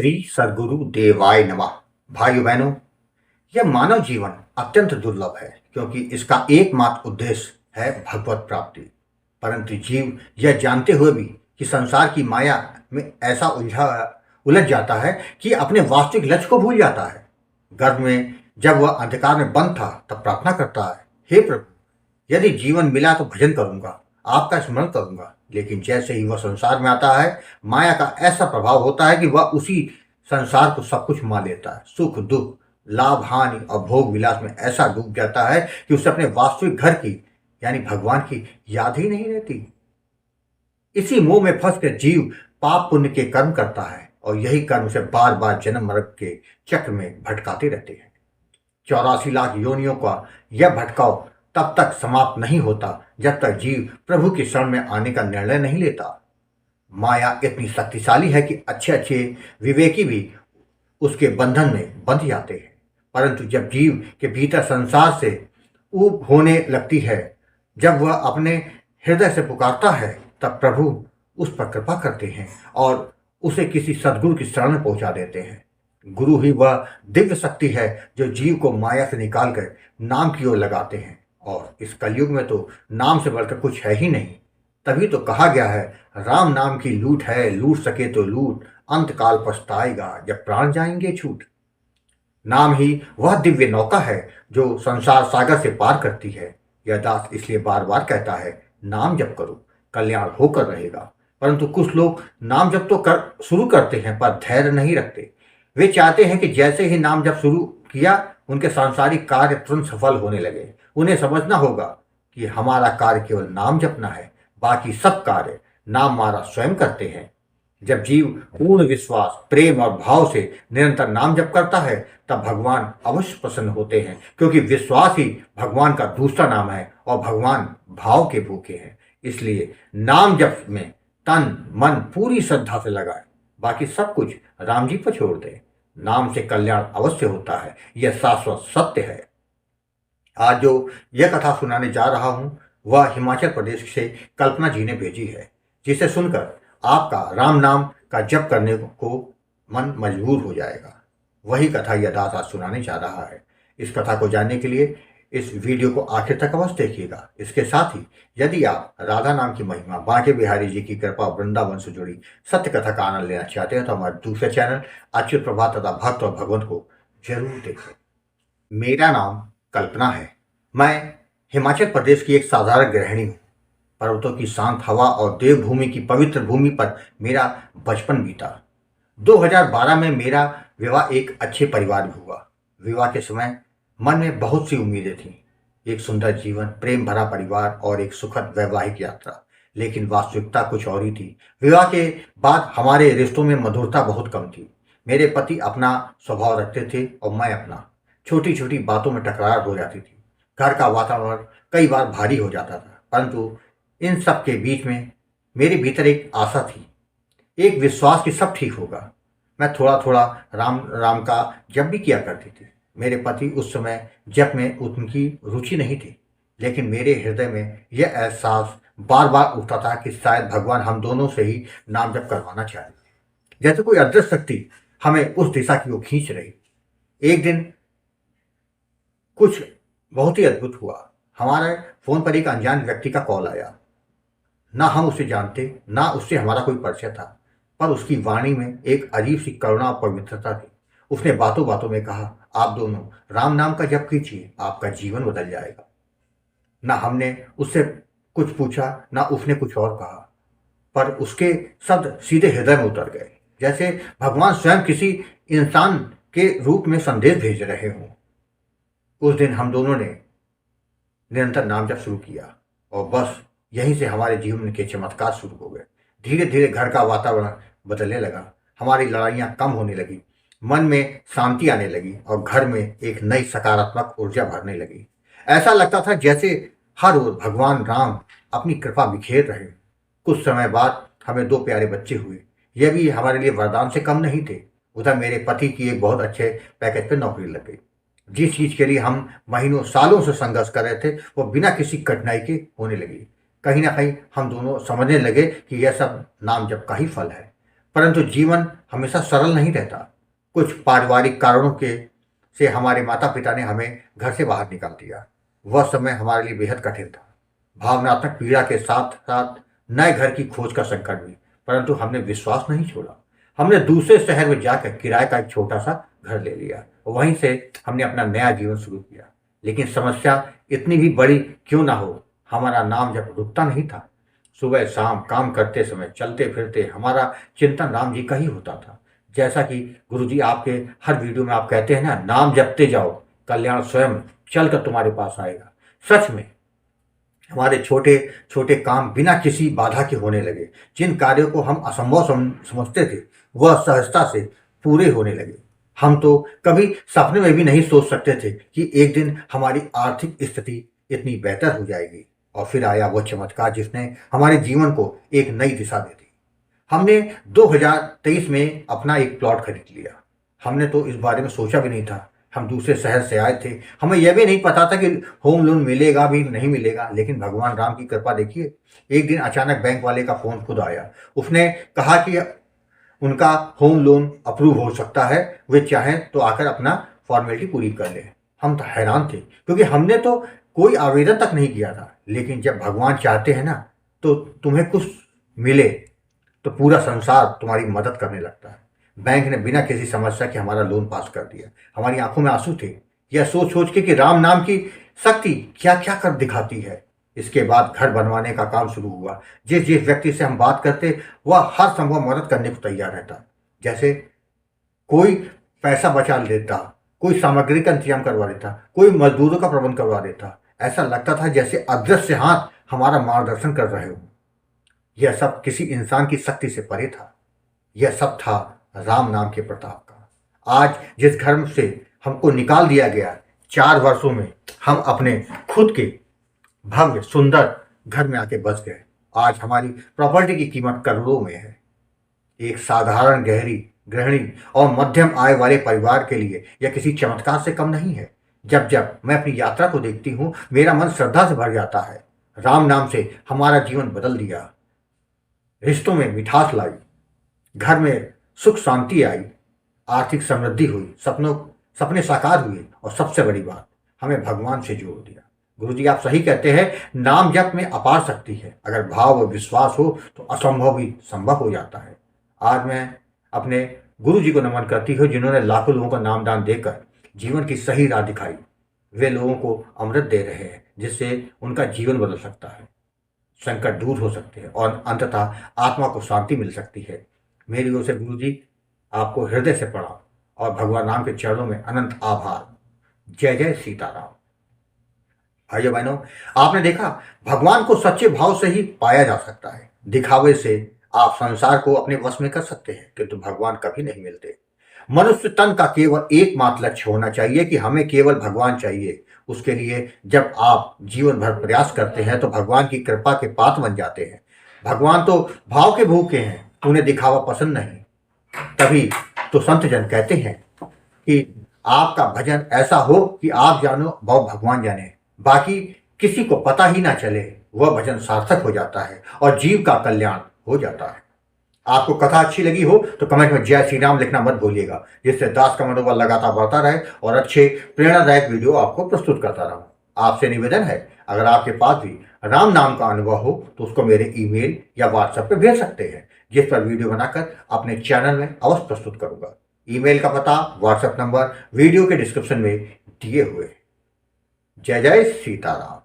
श्री सद्गुरु देवाय नमः। भाइयों बहनों, यह मानव जीवन अत्यंत दुर्लभ है क्योंकि इसका एकमात्र उद्देश्य है भगवत प्राप्ति। परंतु जीव यह जानते हुए भी कि संसार की माया में ऐसा उलझ जाता है कि अपने वास्तविक लक्ष्य को भूल जाता है। गर्भ में जब वह अंधकार में बंद था तब प्रार्थना करता है, हे प्रभु, यदि जीवन मिला तो भजन करूंगा, आपका स्मरण करूंगा। लेकिन जैसे ही वह संसार में आता है, माया का ऐसा प्रभाव होता है कि वह उसी संसार को सब कुछ मान लेता है। सुख दुख, लाभ हानि और भोग विलास में ऐसा डूब जाता है कि उसे अपने वास्तविक घर की यानी भगवान की याद ही नहीं रहती। इसी मोह में फंस कर जीव पाप पुण्य के कर्म करता है और यही कर्म उसे बार बार जन्म मरण के चक्र में भटकाते रहते हैं। 84 लाख योनियों का यह भटकाव तब तक समाप्त नहीं होता जब तक जीव प्रभु की शरण में आने का निर्णय नहीं लेता। माया इतनी शक्तिशाली है कि अच्छे अच्छे विवेकी भी उसके बंधन में बंध जाते हैं। परंतु जब जीव के भीतर संसार से ऊब होने लगती है, जब वह अपने हृदय से पुकारता है, तब प्रभु उस पर कृपा करते हैं और उसे किसी सद्गुरु की शरण में पहुंचा देते हैं। गुरु ही वह दिव्य शक्ति है जो जीव को माया से निकालकर नाम की ओर लगाते हैं। और इस कलयुग में तो नाम से बढ़कर कुछ है ही नहीं। तभी तो कहा गया है, राम नाम की लूट है, लूट सके तो लूट, अंत काल पछताएगा जब प्राण जाएंगे छूट। नाम ही वह दिव्य नौका है जो संसार सागर से पार करती है। यह दास इसलिए बार बार कहता है, नाम जप करो, कल्याण होकर रहेगा। परंतु कुछ लोग नाम जप तो शुरू करते हैं पर धैर्य नहीं रखते। वे चाहते हैं कि जैसे ही नाम जप शुरू किया उनके सांसारिक कार्य तुरंत सफल होने लगे। उन्हें समझना होगा कि हमारा कार्य केवल नाम जपना है, बाकी सब कार्य नाम मारा स्वयं करते हैं। जब जीव पूर्ण विश्वास, प्रेम और भाव से निरंतर नाम जप करता है तब भगवान अवश्य प्रसन्न होते हैं, क्योंकि विश्वास ही भगवान का दूसरा नाम है और भगवान भाव के भूखे हैं। इसलिए नाम जप में तन मन पूरी श्रद्धा से लगाए, बाकी सब कुछ राम जी पर छोड़ दे। नाम से कल्याण अवश्य होता है, यह शाश्वत सत्य है। आज जो यह कथा सुनाने जा रहा हूं वह हिमाचल प्रदेश से कल्पना जी ने भेजी है, जिसे सुनकर आपका राम नाम का जप करने को मन मजबूर हो जाएगा। वही कथा यह दास आज सुनाने जा रहा है। इस कथा को जानने के लिए इस वीडियो को आखिर तक अवश्य देखिएगा। इसके साथ ही यदि आप राधा नाम की महिमा, बांके बिहारी जी की कृपा, वृंदावन से जुड़ी सत्य कथा का आनंद लेना चाहते हैं तो हमारे दूसरे चैनल अच्युत प्रभात तथा भक्त और भगवंत को जरूर देखें। मेरा नाम कल्पना है। मैं हिमाचल प्रदेश की एक साधारण गृहिणी हूँ। पर्वतों की शांत हवा और देवभूमि की पवित्र भूमि पर मेरा बचपन बीता। 2012 में मेरा विवाह एक अच्छे परिवार में हुआ। विवाह के समय मन में बहुत सी उम्मीदें थीं, एक सुंदर जीवन, प्रेम भरा परिवार और एक सुखद वैवाहिक यात्रा। लेकिन वास्तविकता कुछ और ही थी। विवाह के बाद हमारे रिश्तों में मधुरता बहुत कम थी। मेरे पति अपना स्वभाव रखते थे और मैं अपना। छोटी छोटी बातों में टकरार हो जाती थी। घर का वातावरण कई बार भारी हो जाता था। परंतु इन सब के बीच में मेरे भीतर एक आशा थी, एक विश्वास कि सब ठीक होगा। मैं थोड़ा थोड़ा राम राम का जप भी किया करती थी। मेरे पति उस समय जप में उनकी रुचि नहीं थी, लेकिन मेरे हृदय में यह एहसास बार बार उठता था कि शायद भगवान हम दोनों से ही नाम जप करवाना चाहते, जैसे कोई अदृश्य शक्ति हमें उस दिशा की ओर खींच रही। एक दिन कुछ बहुत ही अद्भुत हुआ। हमारे फोन पर एक अनजान व्यक्ति का कॉल आया। ना हम उसे जानते, ना उससे हमारा कोई परिचय था, पर उसकी वाणी में एक अजीब सी करुणा और पवित्रता थी। उसने बातों बातों में कहा, आप दोनों राम नाम का जप कीजिए, आपका जीवन बदल जाएगा। ना हमने उससे कुछ पूछा, ना उसने कुछ और कहा, पर उसके शब्द सीधे हृदय में उतर गए, जैसे भगवान स्वयं किसी इंसान के रूप में संदेश भेज रहे हों। उस दिन हम दोनों ने निरंतर नाम जप शुरू किया और बस यहीं से हमारे जीवन के चमत्कार शुरू हो गए। धीरे धीरे घर का वातावरण बदलने लगा। हमारी लड़ाइयाँ कम होने लगी, मन में शांति आने लगी और घर में एक नई सकारात्मक ऊर्जा भरने लगी। ऐसा लगता था जैसे हर ओर भगवान राम अपनी कृपा बिखेर रहे। कुछ समय बाद हमें 2 प्यारे बच्चे हुए। यह भी हमारे लिए वरदान से कम नहीं थे। उधर मेरे पति की एक बहुत अच्छे पैकेज पर नौकरी लग गई। जिस चीज़ के लिए हम महीनों सालों से संघर्ष कर रहे थे वो बिना किसी कठिनाई के होने लगी। कहीं ना कहीं हम दोनों समझने लगे कि यह सब नाम जप का ही फल है। परंतु जीवन हमेशा सरल नहीं रहता। कुछ पारिवारिक कारणों के से हमारे माता पिता ने हमें घर से बाहर निकाल दिया। वह समय हमारे लिए बेहद कठिन था। भावनात्मक पीड़ा के साथ साथ नए घर की खोज का संकट भी, परंतु हमने विश्वास नहीं छोड़ा। हमने दूसरे शहर में जाकर किराए का एक छोटा सा घर ले लिया। वहीं से हमने अपना नया जीवन शुरू किया। लेकिन समस्या इतनी भी बड़ी क्यों ना हो, हमारा नाम जब रुकता नहीं था। सुबह शाम काम करते समय चलते फिरते हमारा चिंतन राम जी का ही होता था। जैसा कि गुरुजी आपके हर वीडियो में आप कहते हैं ना, नाम जपते जाओ, कल्याण स्वयं चलकर तुम्हारे पास आएगा। सच में हमारे छोटे छोटे काम बिना किसी बाधा के होने लगे। जिन कार्यों को हम असंभव समझते थे वह सहजता से पूरे होने लगे। हम तो कभी सपने में भी नहीं सोच सकते थे कि एक दिन हमारी आर्थिक स्थिति इतनी बेहतर हो जाएगी। और फिर आया वह चमत्कार जिसने हमारे जीवन को एक नई दिशा दे दी। हमने 2023 में अपना एक प्लॉट खरीद लिया। हमने तो इस बारे में सोचा भी नहीं था। हम दूसरे शहर से आए थे, हमें यह भी नहीं पता था कि होम लोन मिलेगा भी नहीं मिलेगा। लेकिन भगवान राम की कृपा देखिए, एक दिन अचानक बैंक वाले का फोन खुद आया। उसने कहा कि उनका होम लोन अप्रूव हो सकता है, वे चाहें तो आकर अपना फॉर्मेलिटी पूरी कर ले। हम तो हैरान थे क्योंकि हमने तो कोई आवेदन तक नहीं किया था। लेकिन जब भगवान चाहते हैं ना तो तुम्हें कुछ मिले तो पूरा संसार तुम्हारी मदद करने लगता है। बैंक ने बिना किसी समस्या के हमारा लोन पास कर दिया। हमारी आंखों में आंसू थे, यह सोच सोच के कि राम नाम की शक्ति क्या क्या कर दिखाती है। इसके बाद घर बनवाने का काम शुरू हुआ। जिस जिस व्यक्ति से हम बात करते वह हर संभव मदद करने को तैयार रहता। जैसे कोई पैसा बचा देता, कोई सामग्री का इंतजाम करवा देता, कोई मजदूरों का प्रबंध करवा देता। ऐसा लगता था जैसे अदृश्य हाथ हमारा मार्गदर्शन कर रहे हो। यह सब किसी इंसान की शक्ति से परे था। यह सब था राम नाम के प्रताप का। आज जिस घर से हमको निकाल दिया गया, 4 वर्षों में हम अपने खुद के भव्य सुंदर घर में आके बस गए। आज हमारी प्रॉपर्टी की कीमत करोड़ों में है। एक साधारण गृहिणी और मध्यम आय वाले परिवार के लिए यह किसी चमत्कार से कम नहीं है। जब जब मैं अपनी यात्रा को देखती हूँ मेरा मन श्रद्धा से भर जाता है। राम नाम से हमारा जीवन बदल दिया। रिश्तों में मिठास लाई, घर में सुख शांति आई, आर्थिक समृद्धि हुई, सपने साकार हुए और सबसे बड़ी बात, हमें भगवान से जोड़ दिया। गुरुजी आप सही कहते हैं, नाम जप में अपार शक्ति है। अगर भाव और विश्वास हो तो असंभव भी संभव हो जाता है। आज मैं अपने गुरुजी को नमन करती हूँ जिन्होंने लाखों लोगों का नामदान देकर जीवन की सही राह दिखाई। वे लोगों को अमृत दे रहे हैं जिससे उनका जीवन बदल सकता है, संकट दूर हो सकते हैं और अंततः आत्मा को शांति मिल सकती है। मेरी ओर से गुरुजी आपको हृदय से प्रणाम और भगवान राम के चरणों में अनंत आभार। जय जय सीताराम। भाइयों बहनों, आपने देखा भगवान को सच्चे भाव से ही पाया जा सकता है। दिखावे से आप संसार को अपने वश में कर सकते हैं किंतु भगवान कभी नहीं मिलते। मनुष्य तन का केवल एकमात्र लक्ष्य होना चाहिए कि हमें केवल भगवान चाहिए। उसके लिए जब आप जीवन भर प्रयास करते हैं तो भगवान की कृपा के पात्र बन जाते हैं। भगवान तो भाव के भूखे हैं, उन्हें दिखावा पसंद नहीं। तभी तो संत जन कहते हैं कि आपका भजन ऐसा हो कि आप जानो वह भगवान जाने, बाकी किसी को पता ही ना चले, वह भजन सार्थक हो जाता है और जीव का कल्याण हो जाता है। आपको कथा अच्छी लगी हो तो कमेंट में जय श्री राम लिखना मत भूलिएगा, जिससे दास का मनोबल लगातार बढ़ता रहे और अच्छे प्रेरणादायक वीडियो आपको प्रस्तुत करता रहूं। आपसे निवेदन है, अगर आपके पास भी राम नाम का अनुभव हो तो उसको मेरे ईमेल या व्हाट्सएप पे भेज सकते हैं, जिस पर वीडियो बनाकर अपने चैनल में अवश्य प्रस्तुत करूंगा। ईमेल का पता, व्हाट्सएप नंबर वीडियो के डिस्क्रिप्शन में दिए हुए। जय जय सीताराम।